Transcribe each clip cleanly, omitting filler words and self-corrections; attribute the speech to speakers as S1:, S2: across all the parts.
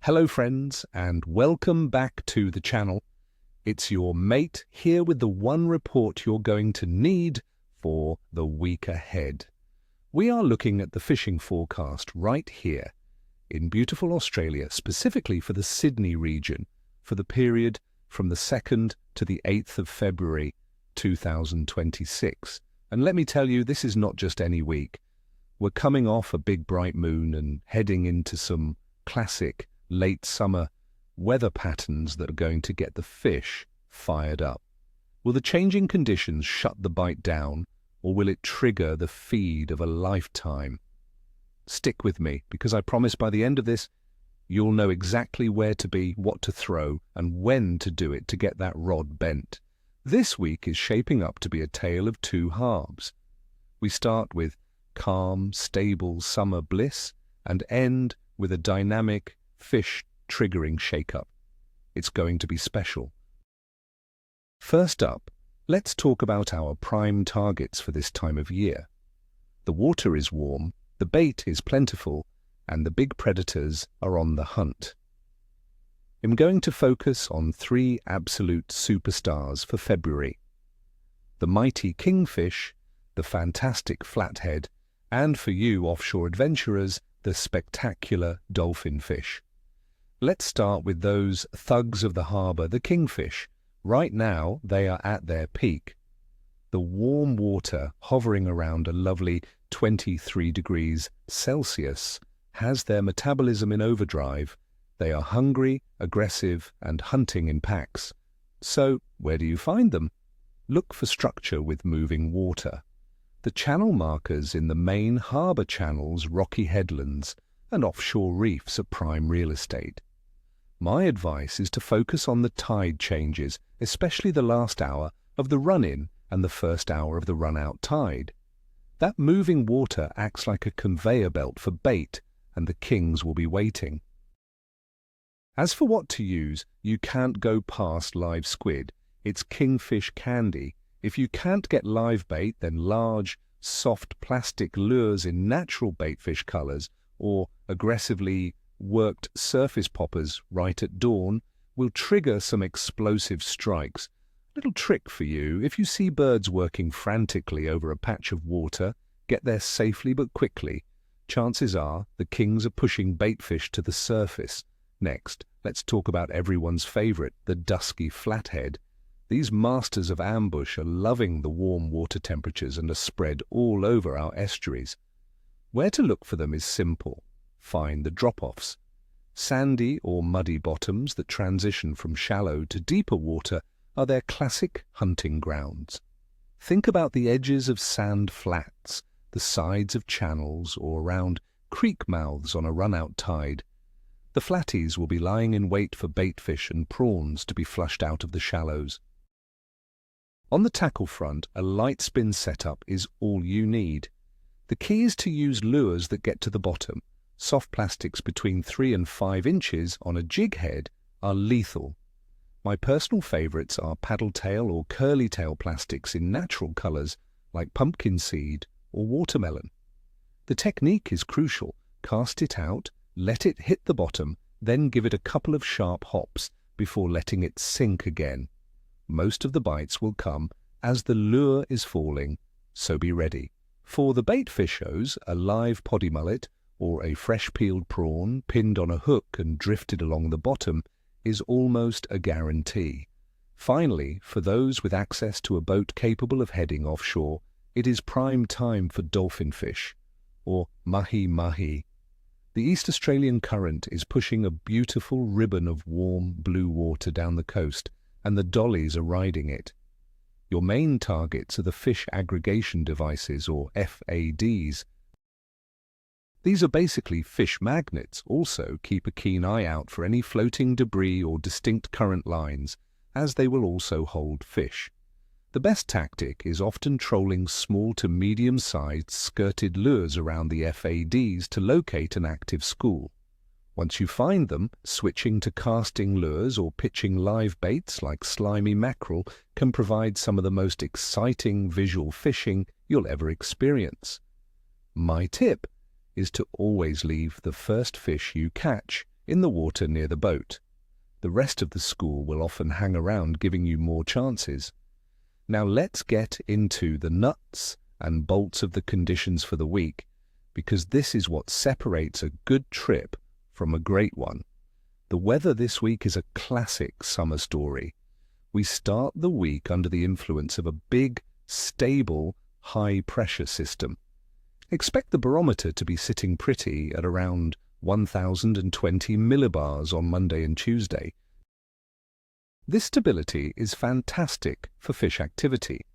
S1: Hello friends, and welcome back to the channel. It's your mate here with the one report you're going to need for the week ahead. We are looking at the fishing forecast right here in beautiful Australia, specifically for the Sydney region, for the period from the 2nd to the 8th of February 2026. And let me tell you, this is not just any week. We're coming off a big bright moon and heading into some classic late summer weather patterns that are going to get the fish fired up. Will the changing conditions shut the bite down, or will it trigger the feed of a lifetime? Stick with me, because I promise by the end of this, you'll know exactly where to be, what to throw, and when to do it to get that rod bent. This week is shaping up to be a tale of two halves. We start with calm, stable summer bliss and end with a dynamic fish triggering shake-up. It's going to be special. First up, let's talk about our prime targets for this time of year. The water is warm, the bait is plentiful, and the big predators are on the hunt. I'm going to focus on three absolute superstars for February: the mighty Kingfish, the fantastic Flathead, and for you offshore adventurers, the spectacular Dolphinfish. Let's start with those thugs of the harbour, the Kingfish. Right now, they are at their peak. The warm water, hovering around a lovely 23 degrees Celsius, has their metabolism in overdrive. They are hungry, aggressive, and hunting in packs. So, where do you find them? Look for structure with moving water. The channel markers in the main harbour channels, rocky headlands, and offshore reefs are prime real estate. My advice is to focus on the tide changes, especially the last hour of the run-in and the first hour of the run-out tide. That moving water acts like a conveyor belt for bait, and the kings will be waiting. As for what to use, you can't go past live squid. It's Kingfish candy. If you can't get live bait, then large, soft plastic lures in natural baitfish colours or aggressively worked surface poppers right at dawn will trigger some explosive strikes. Little trick for you: if you see birds working frantically over a patch of water, get there safely but quickly. Chances are the kings are pushing baitfish to the surface. Next, let's talk about everyone's favourite, the dusky Flathead. These masters of ambush are loving the warm water temperatures and are spread all over our estuaries. Where to look for them is simple. Find the drop-offs. Sandy or muddy bottoms that transition from shallow to deeper water are their classic hunting grounds. Think about the edges of sand flats, the sides of channels, or around creek mouths on a run-out tide. The flatties will be lying in wait for baitfish and prawns to be flushed out of the shallows. On the tackle front, a light spin setup is all you need. The key is to use lures that get to the bottom. Soft plastics between 3 and 5 inches on a jig head are lethal. My personal favourites are paddle tail or curly tail plastics in natural colours like pumpkin seed or watermelon. The technique is crucial. Cast it out, let it hit the bottom, then give it a couple of sharp hops before letting it sink again. Most of the bites will come as the lure is falling, so be ready. For the bait fishos, a live poddy mullet or a fresh-peeled prawn pinned on a hook and drifted along the bottom is almost a guarantee. Finally, for those with access to a boat capable of heading offshore, it is prime time for dolphinfish, or Mahi Mahi. The East Australian current is pushing a beautiful ribbon of warm blue water down the coast, and the dollies are riding it. Your main targets are the fish aggregation devices, or FADs. These are basically fish magnets. Also, keep a keen eye out for any floating debris or distinct current lines, as they will also hold fish. The best tactic is often trolling small to medium-sized skirted lures around the FADs to locate an active school. Once you find them, switching to casting lures or pitching live baits like slimy mackerel can provide some of the most exciting visual fishing you'll ever experience. My tip is to always leave the first fish you catch in the water near the boat. The rest of the school will often hang around, giving you more chances. Now let's get into the nuts and bolts of the conditions for the week, because this is what separates a good trip from a great one. The weather this week is a classic summer story. We start the week under the influence of a big, stable, high-pressure system. Expect the barometer to be sitting pretty at around 1,020 millibars on Monday and Tuesday. This stability is fantastic for fish activity.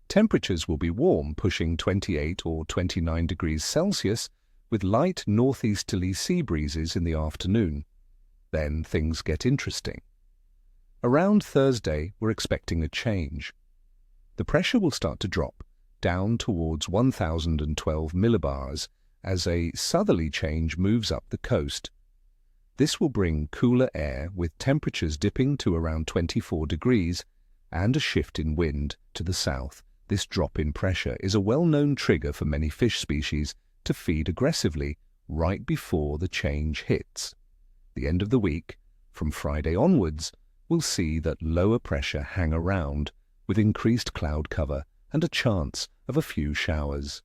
S1: Temperatures will be warm, pushing 28 or 29 degrees Celsius, with light northeasterly sea breezes in the afternoon. Then things get interesting. Around Thursday, we're expecting a change. The pressure will start to drop, down towards 1,012 millibars, as a southerly change moves up the coast. This will bring cooler air, with temperatures dipping to around 24 degrees, and a shift in wind to the south. This drop in pressure is a well-known trigger for many fish species to feed aggressively right before the change hits. The end of the week, from Friday onwards, we'll see that lower pressure hang around, with increased cloud cover and a chance of a few showers.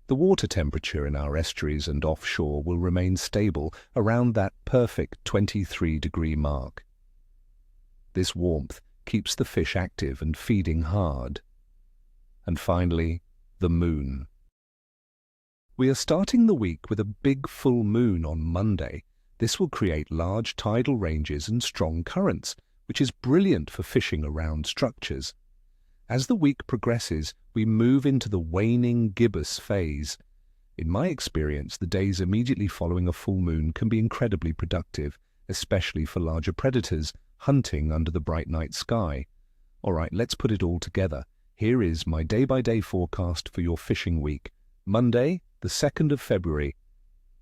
S1: The water temperature in our estuaries and offshore will remain stable around that perfect 23-degree mark. This warmth keeps the fish active and feeding hard. And finally, the moon. We are starting the week with a big full moon on Monday. This will create large tidal ranges and strong currents, which is brilliant for fishing around structures. As the week progresses, we move into the waning gibbous phase. In my experience, the days immediately following a full moon can be incredibly productive, especially for larger predators hunting under the bright night sky. All right, let's put it all together. Here is my day-by-day forecast for your fishing week. Monday, the 2nd of February.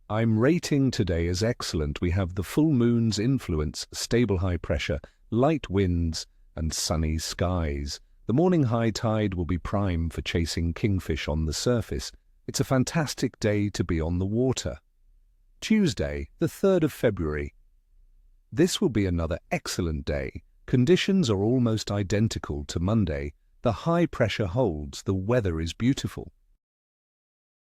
S1: I'm rating today as excellent. We have the full moon's influence, stable high pressure, light winds, and sunny skies. The morning high tide will be prime for chasing kingfish on the surface. It's a fantastic day to be on the water. Tuesday, the 3rd of February. This will be another excellent day. Conditions are almost identical to Monday. The high pressure holds. The weather is beautiful.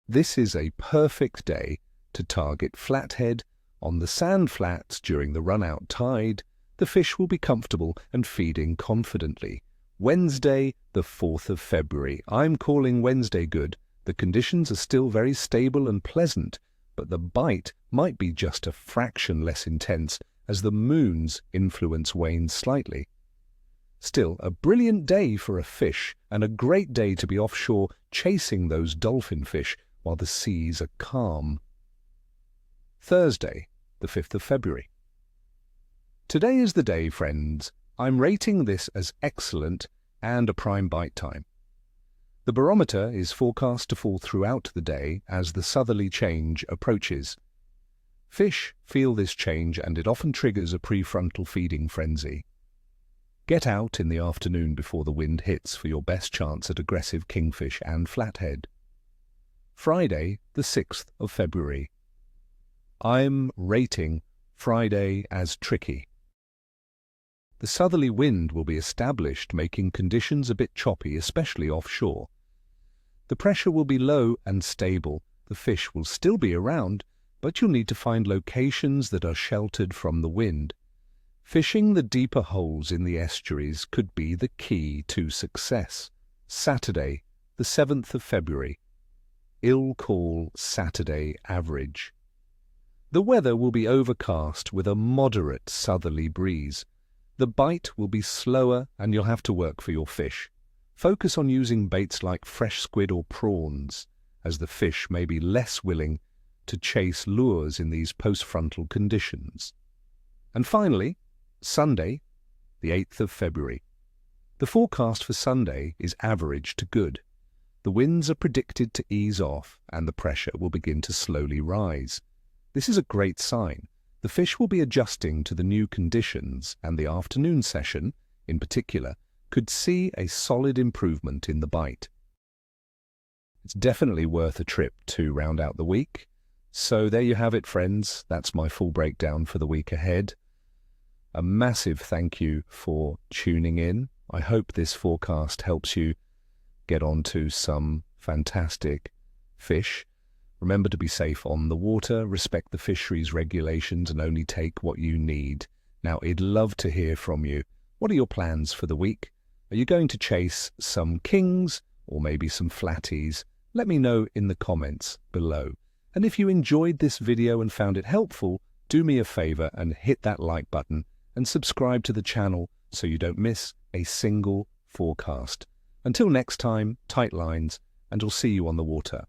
S1: This is a perfect day to target flathead on the sand flats during the run-out tide. The fish will be comfortable and feeding confidently. Wednesday, the 4th of February. I'm calling Wednesday good. The conditions are still very stable and pleasant, but the bite might be just a fraction less intense as the moon's influence wanes slightly. Still, a brilliant day for a fish and a great day to be offshore chasing those dolphinfish while the seas are calm. Thursday, the 5th of February. Today is the day, friends. I'm rating this as excellent and a prime bite time. The barometer is forecast to fall throughout the day as the southerly change approaches. Fish feel this change and it often triggers a prefrontal feeding frenzy. Get out in the afternoon before the wind hits for your best chance at aggressive kingfish and flathead. Friday, the 6th of February. I'm rating Friday as tricky. The southerly wind will be established, making conditions a bit choppy, especially offshore. The pressure will be low and stable. The fish will still be around, but you'll need to find locations that are sheltered from the wind. Fishing the deeper holes in the estuaries could be the key to success. Saturday, the 7th of February. I'll call Saturday average. The weather will be overcast with a moderate southerly breeze. The bite will be slower and you'll have to work for your fish. Focus on using baits like fresh squid or prawns, as the fish may be less willing to chase lures in these postfrontal conditions. And finally, Sunday, the 8th of February. The forecast for Sunday is average to good. The winds are predicted to ease off and the pressure will begin to slowly rise. This is a great sign. The fish will be adjusting to the new conditions, and the afternoon session, in particular, could see a solid improvement in the bite. It's definitely worth a trip to round out the week. So there you have it, friends. That's my full breakdown for the week ahead. A massive thank you for tuning in. I hope this forecast helps you get onto some fantastic fish. Remember to be safe on the water, respect the fisheries regulations, and only take what you need. Now, I'd love to hear from you. What are your plans for the week? Are you going to chase some kings or maybe some flatties? Let me know in the comments below. And if you enjoyed this video and found it helpful, do me a favor and hit that like button and subscribe to the channel so you don't miss a single forecast. Until next time, tight lines, and I'll see you on the water.